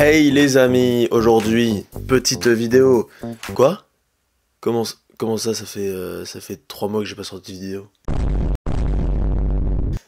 Hey les amis, aujourd'hui, petite vidéo. Quoi? Comment ça, ça fait 3 mois que j'ai pas sorti de vidéo?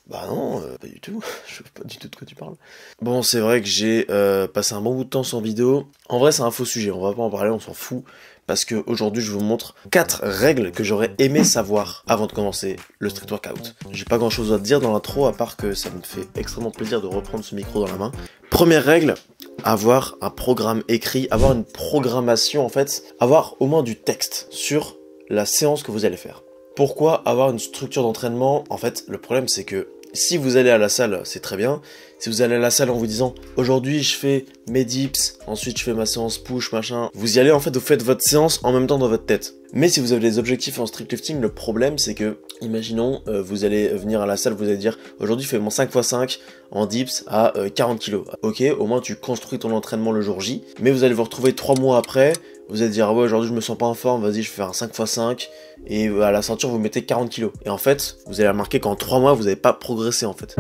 Bah non, pas du tout, je sais pas du tout de quoi tu parles. Bon, c'est vrai que j'ai passé un bon bout de temps sans vidéo. En vrai, c'est un faux sujet, on va pas en parler, on s'en fout. Parce que aujourd'hui, je vous montre 4 règles que j'aurais aimé savoir avant de commencer le street workout. J'ai pas grand chose à te dire dans l'intro, à part que ça me fait extrêmement plaisir de reprendre ce micro dans la main. Première règle, avoir un programme écrit, avoir une programmation en fait, avoir au moins du texte sur la séance que vous allez faire. Pourquoi avoir une structure d'entraînement? En fait, le problème c'est que si vous allez à la salle, c'est très bien. Si vous allez à la salle en vous disant aujourd'hui je fais mes dips, ensuite je fais ma séance push, machin, vous y allez en fait, vous faites votre séance en même temps dans votre tête. Mais si vous avez des objectifs en street lifting, le problème c'est que, imaginons, vous allez venir à la salle, vous allez dire aujourd'hui je fais mon 5x5 en dips à 40 kg. Ok, au moins tu construis ton entraînement le jour J, mais vous allez vous retrouver 3 mois après, vous allez dire ah ouais aujourd'hui je me sens pas en forme, vas-y je vais faire un 5x5 et à la ceinture vous mettez 40 kg. Et en fait, vous allez remarquer qu'en 3 mois vous n'avez pas progressé en fait.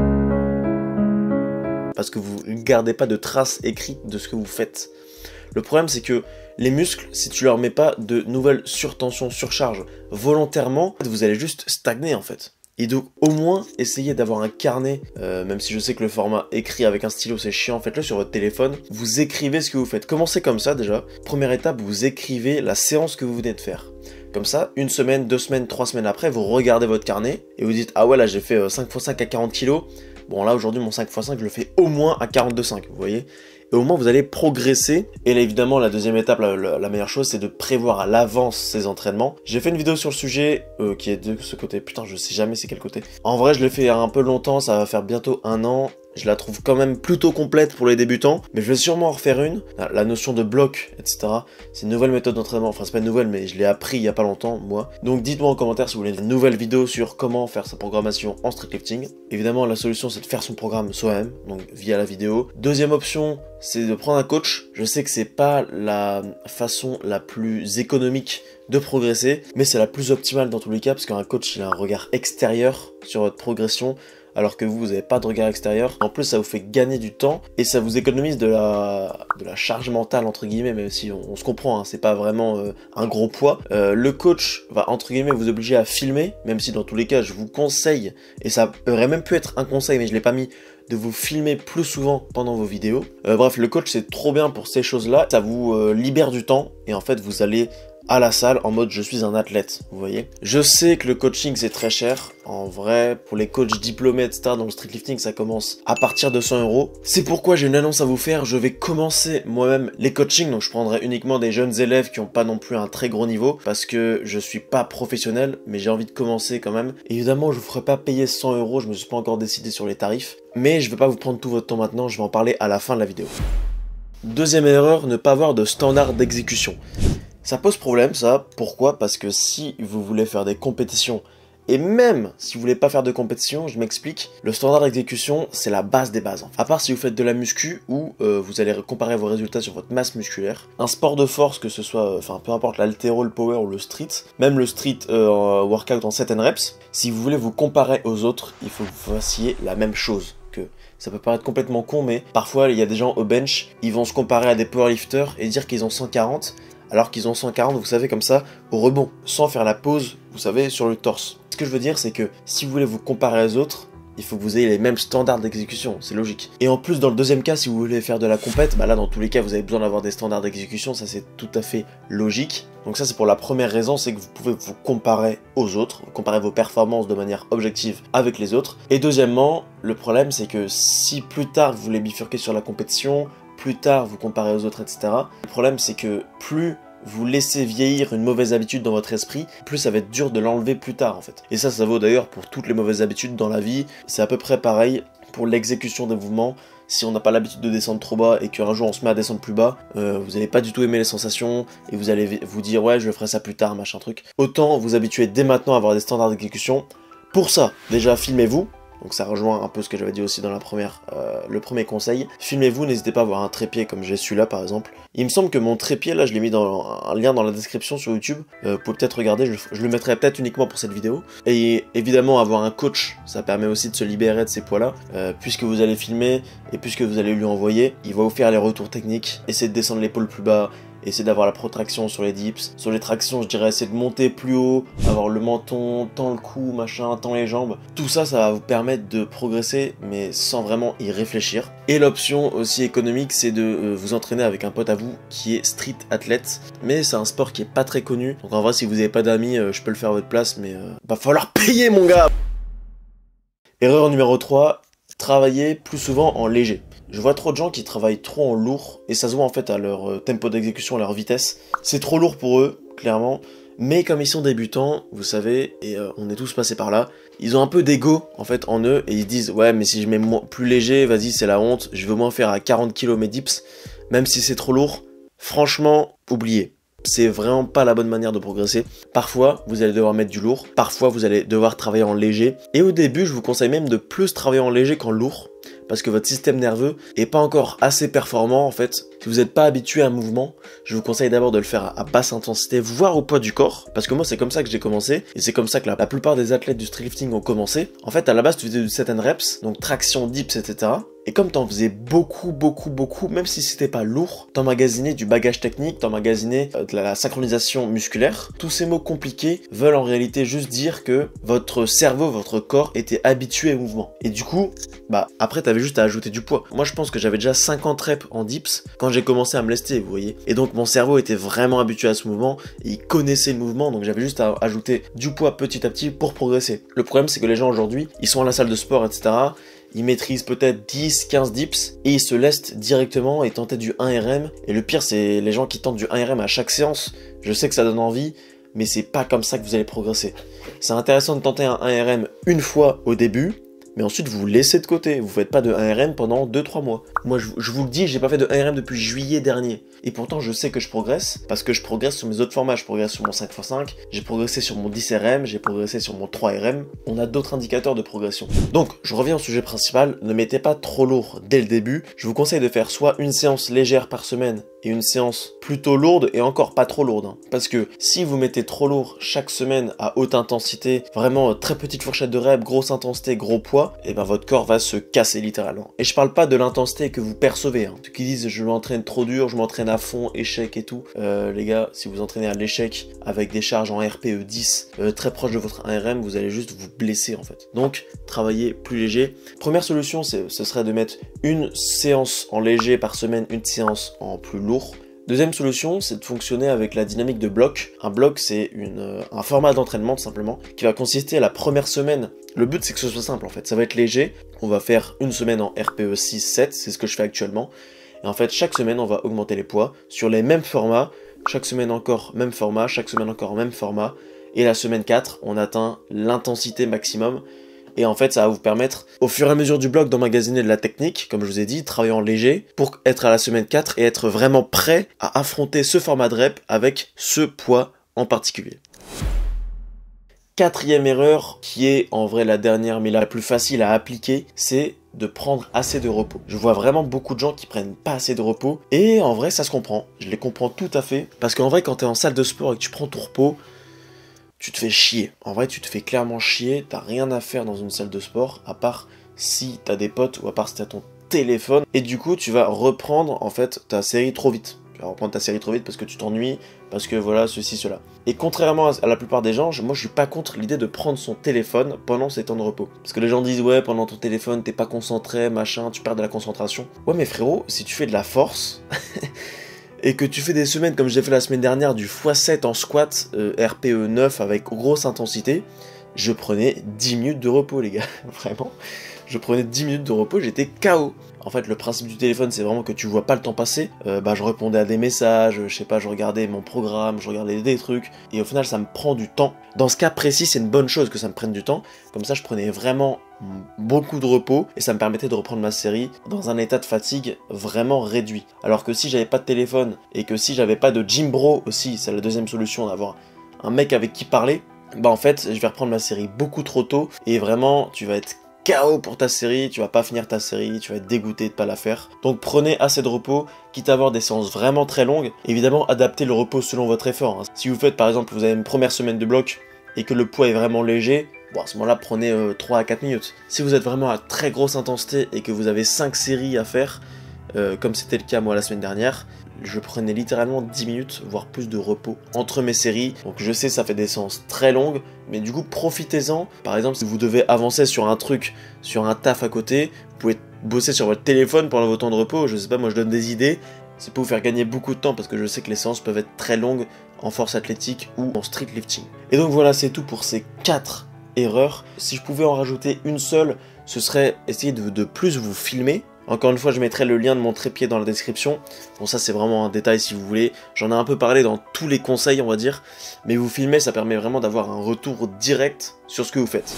Parce que vous ne gardez pas de traces écrites de ce que vous faites. Le problème c'est que les muscles, si tu leur mets pas de nouvelles surtensions, surcharges volontairement, vous allez juste stagner en fait. Et donc au moins essayez d'avoir un carnet, même si je sais que le format écrit avec un stylo c'est chiant, faites-le sur votre téléphone, vous écrivez ce que vous faites. Commencez comme ça déjà. Première étape, vous écrivez la séance que vous venez de faire. Comme ça, 1 semaine, 2 semaines, 3 semaines après, vous regardez votre carnet et vous dites ah ouais là j'ai fait 5x5 à 40 kg. Bon là aujourd'hui mon 5x5 je le fais au moins à 42,5, vous voyez. Et au moins vous allez progresser. Et là évidemment la deuxième étape, la meilleure chose c'est de prévoir à l'avance ces entraînements. J'ai fait une vidéo sur le sujet qui est de ce côté, putain je sais jamais c'est quel côté. En vrai je l'ai fait il y a un peu longtemps, ça va faire bientôt 1 an. Je la trouve quand même plutôt complète pour les débutants, mais je vais sûrement en refaire une. La notion de bloc, etc. C'est une nouvelle méthode d'entraînement, enfin c'est pas une nouvelle, mais je l'ai appris il y a pas longtemps, moi. Donc dites-moi en commentaire si vous voulez une nouvelle vidéo sur comment faire sa programmation en street lifting. Évidemment, la solution c'est de faire son programme soi-même, donc via la vidéo. Deuxième option, c'est de prendre un coach. Je sais que c'est pas la façon la plus économique de progresser, mais c'est la plus optimale dans tous les cas, parce qu'un coach il a un regard extérieur sur votre progression, alors que vous n'avez pas de regard extérieur. En plus ça vous fait gagner du temps et ça vous économise de la charge mentale entre guillemets, même si on se comprend, hein, c'est pas vraiment un gros poids. Le coach va entre guillemets vous obliger à filmer, même si dans tous les cas je vous conseille, et ça aurait même pu être un conseil mais je l'ai pas mis, de vous filmer plus souvent pendant vos vidéos. Bref, le coach c'est trop bien pour ces choses là, ça vous libère du temps et en fait vous allez à la salle en mode je suis un athlète, vous voyez. Je sais que le coaching c'est très cher, en vrai pour les coachs diplômés etc dans le street lifting ça commence à partir de 100 €. C'est pourquoi j'ai une annonce à vous faire, je vais commencer moi-même les coachings, donc je prendrai uniquement des jeunes élèves qui n'ont pas non plus un très gros niveau, parce que je suis pas professionnel, mais j'ai envie de commencer quand même. Évidemment je vous ferai pas payer 100 €, je me suis pas encore décidé sur les tarifs, mais je vais pas vous prendre tout votre temps maintenant, je vais en parler à la fin de la vidéo. Deuxième erreur, ne pas avoir de standard d'exécution. Ça pose problème ça, pourquoi? Parce que si vous voulez faire des compétitions, et même si vous voulez pas faire de compétition, je m'explique, le standard d'exécution c'est la base des bases. À part si vous faites de la muscu où vous allez comparer vos résultats sur votre masse musculaire. Un sport de force, que ce soit, enfin peu importe l'haltéro, le power ou le street, même le street workout en 7 reps, si vous voulez vous comparer aux autres, il faut que vous fassiez la même chose. Que ça peut paraître complètement con, mais parfois il y a des gens au bench, ils vont se comparer à des powerlifters et dire qu'ils ont 140, alors qu'ils ont 140, vous savez, comme ça, au rebond, sans faire la pause, vous savez, sur le torse. Ce que je veux dire, c'est que si vous voulez vous comparer aux autres, il faut que vous ayez les mêmes standards d'exécution, c'est logique. Et en plus, dans le deuxième cas, si vous voulez faire de la compète, bah là, dans tous les cas, vous avez besoin d'avoir des standards d'exécution, ça c'est tout à fait logique. Donc ça, c'est pour la première raison, c'est que vous pouvez vous comparer aux autres, comparer vos performances de manière objective avec les autres. Et deuxièmement, le problème, c'est que si plus tard, vous voulez bifurquer sur la compétition, plus tard vous comparez aux autres, etc. Le problème c'est que plus vous laissez vieillir une mauvaise habitude dans votre esprit, plus ça va être dur de l'enlever plus tard en fait. Et ça vaut d'ailleurs pour toutes les mauvaises habitudes dans la vie, c'est à peu près pareil pour l'exécution des mouvements. Si on n'a pas l'habitude de descendre trop bas et qu'un jour on se met à descendre plus bas, vous n'allez pas du tout aimer les sensations et vous allez vous dire ouais je ferai ça plus tard, machin truc. Autant vous habituer dès maintenant à avoir des standards d'exécution. Pour ça, déjà filmez-vous. Donc ça rejoint un peu ce que j'avais dit aussi dans le premier conseil. Filmez-vous, n'hésitez pas à avoir un trépied comme j'ai celui-là par exemple. Il me semble que mon trépied là, je l'ai mis dans un lien dans la description sur YouTube. Vous pouvez peut-être regarder, je le mettrai peut-être uniquement pour cette vidéo. Et évidemment avoir un coach, ça permet aussi de se libérer de ces poids-là. Puisque vous allez filmer et puisque vous allez lui envoyer, il va vous faire les retours techniques, essayer de descendre l'épaule plus bas, essayer d'avoir la protraction sur les dips. Sur les tractions, je dirais essayer de monter plus haut, avoir le menton, tant le cou, machin, tant les jambes. Tout ça, ça va vous permettre de progresser, mais sans vraiment y réfléchir. Et l'option aussi économique, c'est de vous entraîner avec un pote à vous qui est street athlète. Mais c'est un sport qui est pas très connu. Donc en vrai, si vous n'avez pas d'amis, je peux le faire à votre place, mais va falloir payer mon gars. Erreur numéro 3, travailler plus souvent en léger. Je vois trop de gens qui travaillent trop en lourd, et ça se voit en fait à leur tempo d'exécution, à leur vitesse. C'est trop lourd pour eux, clairement, mais comme ils sont débutants, vous savez, et on est tous passés par là, ils ont un peu d'ego en fait en eux, et ils se disent ouais mais si je mets plus léger, vas-y c'est la honte, je veux moins faire à 40 kg mes dips, même si c'est trop lourd. Franchement, oubliez. C'est vraiment pas la bonne manière de progresser. Parfois, vous allez devoir mettre du lourd. Parfois, vous allez devoir travailler en léger. Et au début, je vous conseille même de plus travailler en léger qu'en lourd. Parce que votre système nerveux est pas encore assez performant en fait. Si vous n'êtes pas habitué à un mouvement, je vous conseille d'abord de le faire à basse intensité, voire au poids du corps. Parce que moi, c'est comme ça que j'ai commencé. Et c'est comme ça que la plupart des athlètes du streetlifting ont commencé. En fait, à la base, tu faisais du set and reps, donc traction, dips, etc. Et comme t'en faisais beaucoup, même si c'était pas lourd, t'emmagasinais du bagage technique, t'emmagasinais de la synchronisation musculaire. Tous ces mots compliqués veulent en réalité juste dire que votre cerveau, votre corps était habitué au mouvement. Et du coup, bah après t'avais juste à ajouter du poids. Moi je pense que j'avais déjà 50 reps en dips quand j'ai commencé à me lester, vous voyez. Et donc mon cerveau était vraiment habitué à ce mouvement, et il connaissait le mouvement, donc j'avais juste à ajouter du poids petit à petit pour progresser. Le problème c'est que les gens aujourd'hui, ils sont à la salle de sport, etc. Ils maîtrisent peut-être 10, 15 dips et ils se lestent directement et tenter du 1RM. Et le pire, c'est les gens qui tentent du 1RM à chaque séance. Je sais que ça donne envie, mais c'est pas comme ça que vous allez progresser. C'est intéressant de tenter un 1RM une fois au début, mais ensuite vous vous laissez de côté. Vous faites pas de 1RM pendant 2-3 mois. Moi, je vous le dis, j'ai pas fait de 1RM depuis juillet dernier. Et pourtant, je sais que je progresse, parce que je progresse sur mes autres formats. Je progresse sur mon 5x5, j'ai progressé sur mon 10RM, j'ai progressé sur mon 3RM. On a d'autres indicateurs de progression. Donc, je reviens au sujet principal. Ne mettez pas trop lourd dès le début. Je vous conseille de faire soit une séance légère par semaine et une séance plutôt lourde et encore pas trop lourde. Parce que si vous mettez trop lourd chaque semaine à haute intensité, vraiment très petite fourchette de reps, grosse intensité, gros poids, et ben votre corps va se casser littéralement. Et je parle pas de l'intensité que vous percevez. Ceux qui disent je m'entraîne trop dur, je m'entraîne à fond, échec et tout. Les gars, si vous entraînez à l'échec avec des charges en RPE 10 très proche de votre 1RM, vous allez juste vous blesser en fait. Donc travaillez plus léger. Première solution, ce serait de mettre une séance en léger par semaine, une séance en plus lourd. Deuxième solution, c'est de fonctionner avec la dynamique de bloc. Un bloc, c'est un format d'entraînement tout simplement, qui va consister à la première semaine. Le but, c'est que ce soit simple en fait. Ça va être léger. On va faire une semaine en RPE 6-7, c'est ce que je fais actuellement. Et en fait, chaque semaine, on va augmenter les poids sur les mêmes formats. Chaque semaine encore, même format. Chaque semaine encore, même format. Et la semaine 4, on atteint l'intensité maximum. Et en fait, ça va vous permettre, au fur et à mesure du bloc, d'emmagasiner de la technique, comme je vous ai dit, travailler en léger, pour être à la semaine 4 et être vraiment prêt à affronter ce format de rep avec ce poids en particulier. Quatrième erreur, qui est en vrai la dernière, mais la plus facile à appliquer, c'est de prendre assez de repos. Je vois vraiment beaucoup de gens qui prennent pas assez de repos, et en vrai, ça se comprend. Je les comprends tout à fait, parce qu'en vrai, quand tu es en salle de sport et que tu prends ton repos, tu te fais chier. En vrai, tu te fais clairement chier. T'as rien à faire dans une salle de sport, à part si t'as des potes ou à part si t'as ton téléphone. Et du coup, tu vas reprendre en fait ta série trop vite. Tu vas reprendre ta série trop vite parce que tu t'ennuies, parce que voilà, ceci, cela. Et contrairement à la plupart des gens, moi je suis pas contre l'idée de prendre son téléphone pendant ses temps de repos. Parce que les gens disent, ouais, pendant ton téléphone, t'es pas concentré, machin, tu perds de la concentration. Ouais, mais frérot, si tu fais de la force... et que tu fais des semaines comme j'ai fait la semaine dernière du x7 en squat RPE 9 avec grosse intensité, je prenais 10 minutes de repos les gars, vraiment. Je prenais 10 minutes de repos, j'étais KO. En fait, le principe du téléphone, c'est vraiment que tu vois pas le temps passer. Je répondais à des messages, je sais pas, je regardais mon programme, je regardais des trucs, et au final, ça me prend du temps. Dans ce cas précis, c'est une bonne chose que ça me prenne du temps. Comme ça, je prenais vraiment beaucoup de repos, et ça me permettait de reprendre ma série dans un état de fatigue vraiment réduit. Alors que si j'avais pas de téléphone, et que si j'avais pas de gym bro aussi, c'est la deuxième solution, d'avoir un mec avec qui parler, bah en fait, je vais reprendre ma série beaucoup trop tôt, et vraiment, tu vas être KO pour ta série, tu vas pas finir ta série, tu vas être dégoûté de pas la faire. Donc prenez assez de repos, quitte à avoir des séances vraiment très longues. Évidemment, adaptez le repos selon votre effort. Si vous faites par exemple, vous avez une première semaine de bloc et que le poids est vraiment léger, bon, à ce moment-là, prenez 3 à 4 minutes. Si vous êtes vraiment à très grosse intensité et que vous avez 5 séries à faire, comme c'était le cas moi la semaine dernière, je prenais littéralement 10 minutes, voire plus de repos entre mes séries. Donc je sais, ça fait des séances très longues, mais du coup, profitez-en. Par exemple, si vous devez avancer sur un truc, sur un taf à côté, vous pouvez bosser sur votre téléphone pendant vos temps de repos. Je sais pas, moi je donne des idées. C'est pour vous faire gagner beaucoup de temps parce que je sais que les séances peuvent être très longues en force athlétique ou en street lifting. Et donc voilà, c'est tout pour ces 4 erreurs. Si je pouvais en rajouter une seule, ce serait essayer de plus vous filmer. Encore une fois, je mettrai le lien de mon trépied dans la description. Bon, ça c'est vraiment un détail si vous voulez. J'en ai un peu parlé dans tous les conseils, on va dire. Mais vous filmer, ça permet vraiment d'avoir un retour direct sur ce que vous faites.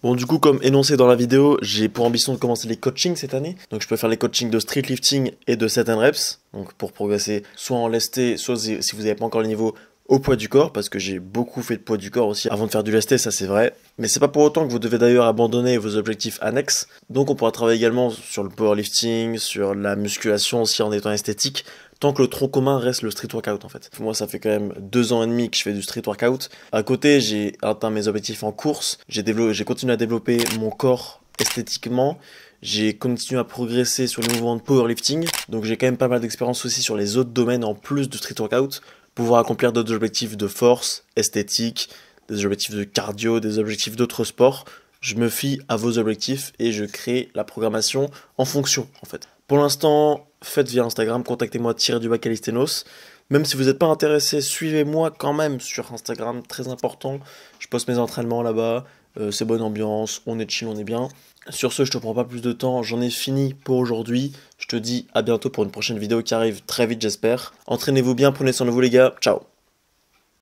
Bon, du coup, comme énoncé dans la vidéo, j'ai pour ambition de commencer les coachings cette année. Donc je peux faire les coachings de street lifting et de set and reps. Donc pour progresser soit en lesté, soit si vous n'avez pas encore le niveau au poids du corps, parce que j'ai beaucoup fait de poids du corps aussi avant de faire du lesté, ça c'est vrai. Mais c'est pas pour autant que vous devez d'ailleurs abandonner vos objectifs annexes. Donc on pourra travailler également sur le powerlifting, sur la musculation aussi en étant esthétique, tant que le tronc commun reste le street workout en fait. Moi ça fait quand même 2 ans et demi que je fais du street workout. À côté j'ai atteint mes objectifs en course, j'ai continué à développer mon corps esthétiquement. J'ai continué à progresser sur le mouvement de powerlifting, donc j'ai quand même pas mal d'expérience aussi sur les autres domaines en plus du street workout, pouvoir accomplir d'autres objectifs de force, esthétique, des objectifs de cardio, des objectifs d'autres sports. Je me fie à vos objectifs et je crée la programmation en fonction, en fait. Pour l'instant, faites via Instagram, contactez-moi _Calistenos. Même si vous n'êtes pas intéressé, suivez-moi quand même sur Instagram, très important. Je poste mes entraînements là-bas, c'est bonne ambiance, on est chill, on est bien. Sur ce, je te prends pas plus de temps, j'en ai fini pour aujourd'hui. Je te dis à bientôt pour une prochaine vidéo qui arrive très vite, j'espère. Entraînez-vous bien, prenez soin de vous les gars, ciao.